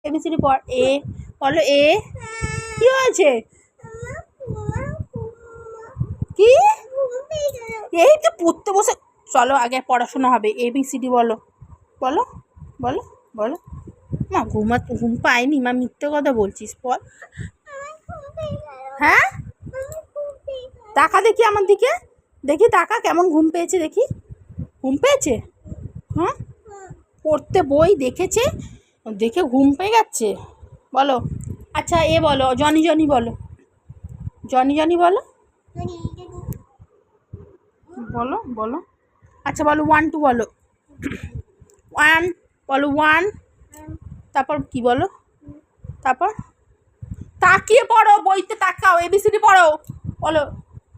ABCD পড়। এ বলো, এ। কি হয়েছে? কি? এই তো পড়তে বসে। চলো আগে পড়াশোনা হবে। এবিসিডি বলো, বলো বলো বলো। মা ঘুম পায়নি মা, মিথ্যে কথা বলছিস বল। হ্যাঁ, তাকা দেখি আমার দিকে, দেখি তাকা কেমন ঘুম পেয়েছে দেখি। ঘুম পেয়েছে? হ্যাঁ, পড়তে বই দেখেছে, দেখে ঘুম পেয়ে গেছে। বলো। আচ্ছা এ বলো, জনি জনি বলো, জনি জনি বলো বলো বলো। আচ্ছা বলো 1 2 বলো। 1 বলো, 1। তারপর কি বলো? তারপর তাকিয়ে পড়ো, বইতে তাকাও, এবিসিডি পড়ো। বলো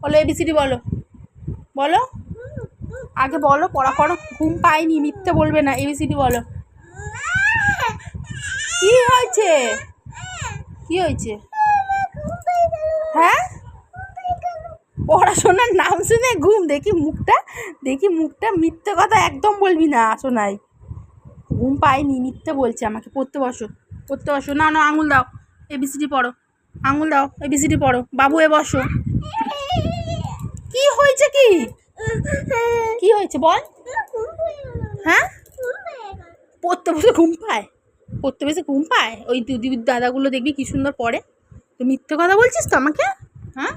বলো, এবিসিডি বলো বলো। আগে বলো, পড়া করো। ঘুম পাইনি, মিথ্যে বলবে না। এবিসিডি বলো। কি হয়েছে? কি হয়েছে? হ্যাঁ, পড়াশোনার নাম শুনে ঘুম? দেখি মুখটা, দেখি মুখটা। মিথ্যে কথা একদম বলবি না শোনাই। ঘুম পাইনি, মিথ্যে বলছে আমাকে। পড়তে বসো, পড়তে বসো। না না, আঙুল দাও, এবিসিডি পড়ো। আঙুল দাও, এবিসিডি পড়ো। বাবু এ বসো। কি হয়েছে? কি কি হয়েছে বল। হ্যাঁ, পড়তে বসে ঘুম পায়? পড়তে বসে ঘুম পায়? ওই দিদি দাদাগুলো দেখবি কি সুন্দর পড়ে। তো মিথ্যে কথা বলছিস তো আমাকে। হ্যাঁ,